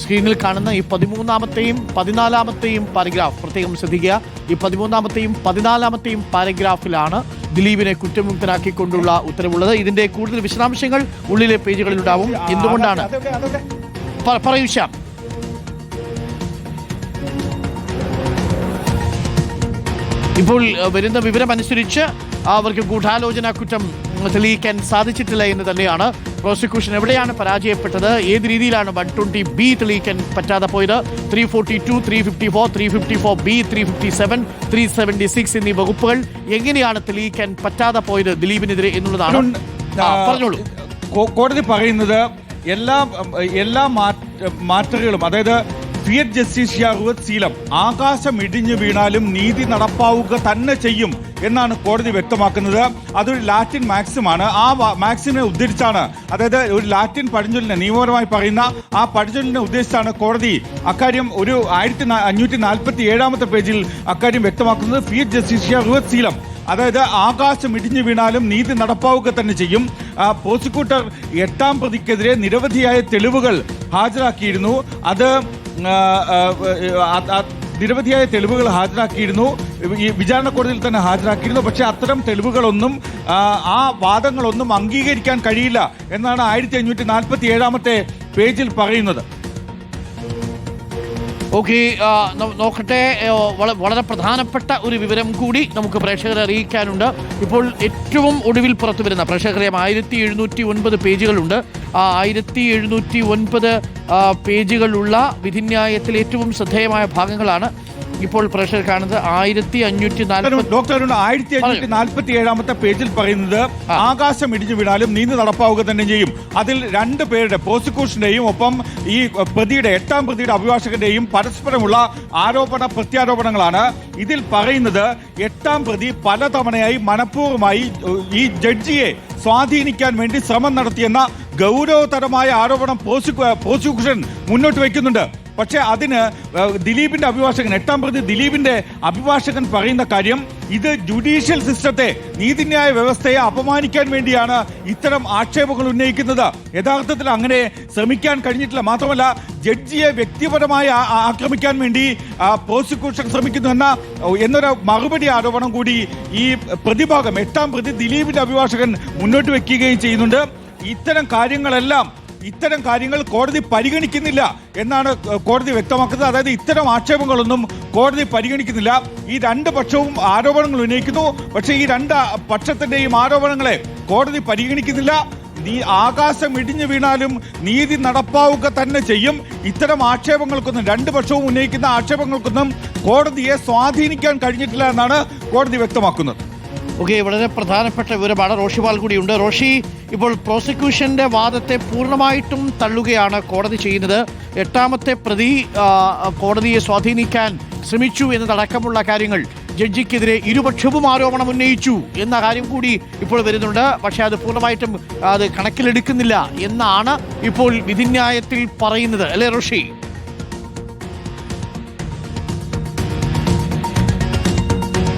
സ്ക്രീനിൽ കാണുന്ന ഈ 13-ാമത്തെയും 14-ാമത്തെയും പാരഗ്രാഫ് പ്രത്യേകം ശ്രദ്ധിക്കുക. ഈ 13-ാമത്തെയും 14-ാമത്തെയും പാരഗ്രാഫിലാണ് ദിലീപിനെ കുറ്റമുക്തനാക്കിക്കൊണ്ടുള്ള ഉത്തരവുള്ളത്. ഇതിന്റെ കൂടുതൽ വിശദാംശങ്ങൾ ഉള്ളിലെ പേജുകളിൽ ഉണ്ടാവും. എന്തുകൊണ്ടാണ് പറയൂ ശ്യാം. ഇപ്പോൾ വരുന്ന വിവരമനുസരിച്ച് അവർക്ക് ഗൂഢാലോചന കുറ്റം തെളിയിക്കാൻ സാധിച്ചിട്ടില്ല എന്ന് തന്നെയാണ്. പ്രോസിക്യൂഷൻ എവിടെയാണ് പരാജയപ്പെട്ടത്, ഏത് രീതിയിലാണ് 120B തെളിയിക്കാൻ പറ്റാതെ പോയത്, 342, 354, 354B, 357, 376 എന്നീ വകുപ്പുകൾ എങ്ങനെയാണ് തെളിയിക്കാൻ പറ്റാതെ പോയത് ദിലീപിനെതിരെ എന്നുള്ളതാണ്. പറഞ്ഞോളൂ. കോടതി പറയുന്നത് എല്ലാ മാറ്ററുകളും, അതായത് ഫിയറ്റ് ജസ്റ്റിഷ്യ റുവത് സീലം, ആകാശം ഇടിഞ്ഞു വീണാലും നീതി നടപ്പാവുക തന്നെ ചെയ്യും എന്നാണ് കോടതി വ്യക്തമാക്കുന്നത്. അതൊരു ലാറ്റിൻ മാക്സിമാണ്. ആ മാക്സിമിനെ ഉദ്ധരിച്ചാണ്, അതായത് ഒരു ലാറ്റിൻ പഴഞ്ചൊല്ലിനെ നിയമപരമായി പറയുന്ന ആ പഴഞ്ചൊല്ലിനെ ഉദ്ദേശിച്ചാണ് കോടതി അക്കാര്യം ഒരു 1547 പേജിൽ അക്കാര്യം വ്യക്തമാക്കുന്നത്. ഫിയറ്റ് ജസ്റ്റിഷ്യ റുവത് സീലം, അതായത് ആകാശം ഇടിഞ്ഞു വീണാലും നീതി നടപ്പാവുക തന്നെ ചെയ്യും. പ്രോസിക്യൂട്ടർ 8-ാം പ്രതിക്കെതിരെ നിരവധിയായ തെളിവുകൾ ഹാജരാക്കിയിരുന്നു. ഈ വിചാരണ കോടതിയിൽ തന്നെ ഹാജരാക്കിയിരുന്നു. പക്ഷേ അത്തരം തെളിവുകളൊന്നും ആ വാദങ്ങളൊന്നും അംഗീകരിക്കാൻ കഴിയില്ല എന്നാണ് 1547 പേജിൽ പറയുന്നത്. ഓക്കെ, നോക്കട്ടെ. വളരെ പ്രധാനപ്പെട്ട ഒരു വിവരം കൂടി നമുക്ക് പ്രേക്ഷകരെ അറിയിക്കാനുണ്ട്. ഇപ്പോൾ ഏറ്റവും ഒടുവിൽ പുറത്തു വരുന്ന പ്രേക്ഷകറിയാം 1709 പേജുകളുണ്ട്. 1709 പേജുകളുള്ള വിധിന്യായത്തിൽ ഏറ്റവും ശ്രദ്ധേയമായ ഭാഗങ്ങളാണ് ഇപ്പോൾ പ്രേക്ഷകർ കാണുന്നത്. 1547 പേജിൽ പറയുന്നത് ആകാശം ഇടിഞ്ഞു വീണാലും നീതി നടപ്പാവുക തന്നെ ചെയ്യും. അതിൽ 2 പേരുടെ, പ്രോസിക്യൂഷന്റെയും ഒപ്പം ഈ പ്രതിയുടെ 8-ാം പ്രതിയുടെ അഭിഭാഷകന്റെയും പരസ്പരമുള്ള ആരോപണ പ്രത്യാരോപണങ്ങളാണ്. ഇതിൽ പറയുന്നത് 8-ാം പ്രതി പലതവണയായി മനഃപൂർവ്വമായി ഈ ജഡ്ജിയെ സ്വാധീനിക്കാൻ വേണ്ടി ശ്രമം നടത്തിയെന്ന ഗൗരവതരമായ ആരോപണം പ്രോസിക്യൂഷൻ മുന്നോട്ട് വയ്ക്കുന്നുണ്ട്. പക്ഷേ അതിന് ദിലീപിന്റെ അഭിഭാഷകൻ, 8-ാം പ്രതി ദിലീപിന്റെ അഭിഭാഷകൻ പറയുന്ന കാര്യം, ഇത് ജുഡീഷ്യൽ സിസ്റ്റത്തെ, നീതിന്യായ വ്യവസ്ഥയെ അപമാനിക്കാൻ വേണ്ടിയാണ് ഇത്തരം ആക്ഷേപങ്ങൾ ഉന്നയിക്കുന്നത്. യഥാർത്ഥത്തിൽ അങ്ങനെ ശ്രമിക്കാൻ കഴിഞ്ഞിട്ടില്ല. മാത്രമല്ല ജഡ്ജിയെ വ്യക്തിപരമായി ആക്രമിക്കാൻ വേണ്ടി പ്രോസിക്യൂഷൻ ശ്രമിക്കുന്നു എന്നൊരു മറുപടി ആരോപണം കൂടി ഈ പ്രതിഭാഗം, 8-ാം പ്രതി ദിലീപിന്റെ അഭിഭാഷകൻ മുന്നോട്ട് വെക്കുകയും ചെയ്യുന്നുണ്ട്. ഇത്തരം കാര്യങ്ങൾ കോടതി പരിഗണിക്കുന്നില്ല എന്നാണ് കോടതി വ്യക്തമാക്കുന്നത്. അതായത് ഇത്തരം ആക്ഷേപങ്ങളൊന്നും കോടതി പരിഗണിക്കുന്നില്ല. ഈ 2 പക്ഷവും ആരോപണങ്ങൾ ഉന്നയിക്കുന്നു. പക്ഷേ ഈ 2 പക്ഷത്തിന്റെയും ആരോപണങ്ങളെ കോടതി പരിഗണിക്കുന്നില്ല. ആകാശം ഇടിഞ്ഞു വീണാലും നീതി നടപ്പാവുക തന്നെ ചെയ്യും. ഇത്തരം ആക്ഷേപങ്ങൾക്കൊന്നും, 2 പക്ഷവും ഉന്നയിക്കുന്ന ആക്ഷേപങ്ങൾക്കൊന്നും കോടതിയെ സ്വാധീനിക്കാൻ കഴിഞ്ഞിട്ടില്ല എന്നാണ് കോടതി വ്യക്തമാക്കുന്നത്. ഓക്കെ, വളരെ പ്രധാനപ്പെട്ട വിവരമാണ്. റോഷിപാൽ കൂടിയുണ്ട്. റോഷി, ഇപ്പോൾ പ്രോസിക്യൂഷന്റെ വാദത്തെ പൂർണ്ണമായിട്ടും തള്ളുകയാണ് കോടതി ചെയ്യുന്നത്. 8-ാമത്തെ പ്രതി കോടതിയെ സ്വാധീനിക്കാൻ ശ്രമിച്ചു എന്നതടക്കമുള്ള കാര്യങ്ങൾ, ജഡ്ജിക്കെതിരെ ഇരുപക്ഷവും ആരോപണം ഉന്നയിച്ചു എന്ന കാര്യം കൂടി ഇപ്പോൾ വരുന്നുണ്ട്. പക്ഷേ അത് പൂർണ്ണമായിട്ടും അത് കണക്കിലെടുക്കുന്നില്ല എന്നാണ് ഇപ്പോൾ വിധിന്യായത്തിൽ പറയുന്നത്, അല്ലേ റോഷി?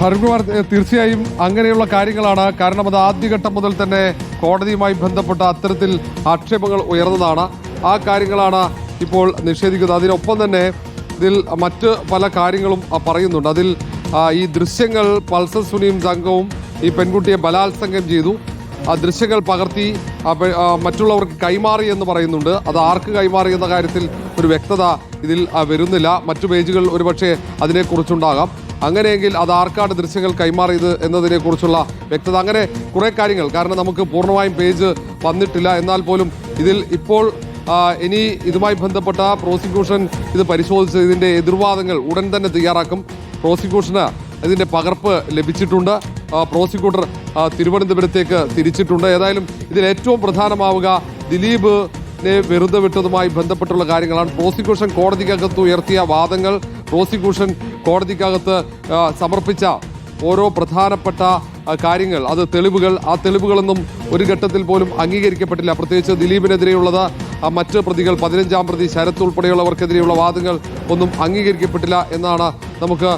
ഹരികുമാർ, തീർച്ചയായും അങ്ങനെയുള്ള കാര്യങ്ങളാണ്. കാരണം അത് ആദ്യഘട്ടം മുതൽ തന്നെ കോടതിയുമായി ബന്ധപ്പെട്ട അത്തരത്തിൽ ആക്ഷേപങ്ങൾ ഉയർന്നതാണ്. ആ കാര്യങ്ങളാണ് ഇപ്പോൾ നിഷേധിക്കുന്നത്. അതിനൊപ്പം തന്നെ ഇതിൽ മറ്റ് പല കാര്യങ്ങളും പറയുന്നുണ്ട്. അതിൽ ഈ ദൃശ്യങ്ങൾ പൾസർ സുനിയും സംഘവും ഈ പെൺകുട്ടിയെ ബലാത്സംഗം ചെയ്തു, ആ ദൃശ്യങ്ങൾ പകർത്തി മറ്റുള്ളവർക്ക് കൈമാറി എന്ന് പറയുന്നുണ്ട്. അത് ആർക്ക് കൈമാറി എന്ന കാര്യത്തിൽ ഒരു വ്യക്തത ഇതിൽ വരുന്നില്ല. മറ്റു പേജുകൾ ഒരുപക്ഷെ അതിനെക്കുറിച്ചുണ്ടാകാം. അങ്ങനെയെങ്കിൽ അത് ആർക്കാണ് ദൃശ്യങ്ങൾ കൈമാറിയത് എന്നതിനെക്കുറിച്ചുള്ള വ്യക്തത, അങ്ങനെ കുറേ കാര്യങ്ങൾ. കാരണം നമുക്ക് പൂർണ്ണമായും പേജ് വന്നിട്ടില്ല. എന്നാൽ പോലും ഇതിൽ ഇപ്പോൾ ഇനി ഇതുമായി ബന്ധപ്പെട്ട പ്രോസിക്യൂഷൻ ഇത് പരിശോധിച്ച് ഇതിൻ്റെ എതിർവാദങ്ങൾ ഉടൻ തന്നെ തയ്യാറാക്കും. പ്രോസിക്യൂഷന് ഇതിൻ്റെ പകർപ്പ് ലഭിച്ചിട്ടുണ്ട്. പ്രോസിക്യൂട്ടർ തിരുവനന്തപുരത്തേക്ക് തിരിച്ചിട്ടുണ്ട്. ഏതായാലും ഇതിൽ ഏറ്റവും പ്രധാനമാവുക ദിലീപിനെ വെറുതെ വിട്ടതുമായി ബന്ധപ്പെട്ടുള്ള കാര്യങ്ങളാണ്. പ്രോസിക്യൂഷൻ കോടതിക്കകത്ത് ഉയർത്തിയ വാദങ്ങൾ, പ്രോസിക്യൂഷൻ കോടതിക്കകത്ത് സമർപ്പിച്ച ഓരോ പ്രധാനപ്പെട്ട കാര്യങ്ങൾ, അത് തെളിവുകൾ, ആ തെളിവുകളൊന്നും ഒരു ഘട്ടത്തിൽ പോലും അംഗീകരിക്കപ്പെട്ടില്ല. പ്രത്യേകിച്ച് ദിലീപിനെതിരെയുള്ളത്, മറ്റ് പ്രതികൾ 15-ാം പ്രതി ശരത്ത് ഉൾപ്പെടെയുള്ളവർക്കെതിരെയുള്ള വാദങ്ങൾ ഒന്നും അംഗീകരിക്കപ്പെട്ടില്ല എന്നാണ് നമുക്ക്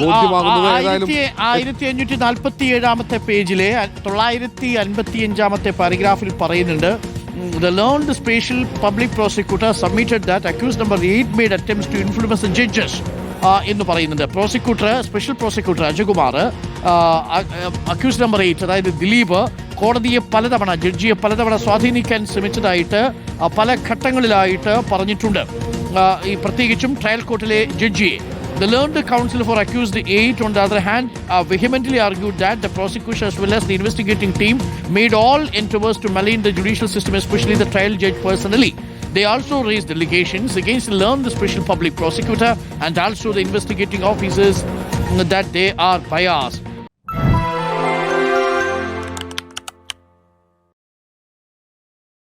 ബോധ്യമാകുന്നത്. 1547 പേജിലെ 955 പാരഗ്രാഫിൽ പറയുന്നുണ്ട്, The learned special public prosecutor submitted that accused number 8 made attempts to influence the judges. എന്ന് പറയുന്നുണ്ട്. Special prosecutor Ajakumar accused number 8 അതായത് ദിലീപ് കോടതിയെ ജഡ്ജിയെ പലതവണ സ്വാധീനിക്കാൻ ശ്രമിച്ചതായിട്ട് പല ഘട്ടങ്ങളിലായിട്ട് പറഞ്ഞിട്ടുണ്ട്. ഈ പ്രത്യേകിച്ചും trial കോർട്ടിലെ ജഡ്ജിയെ. The learned counsel for accused 8, on the other hand, vehemently argued that the prosecution as well as the investigating team made all endeavors to malign the judicial system, especially the trial judge personally. They also raised allegations against the learned special public prosecutor and also the investigating officers that they are biased.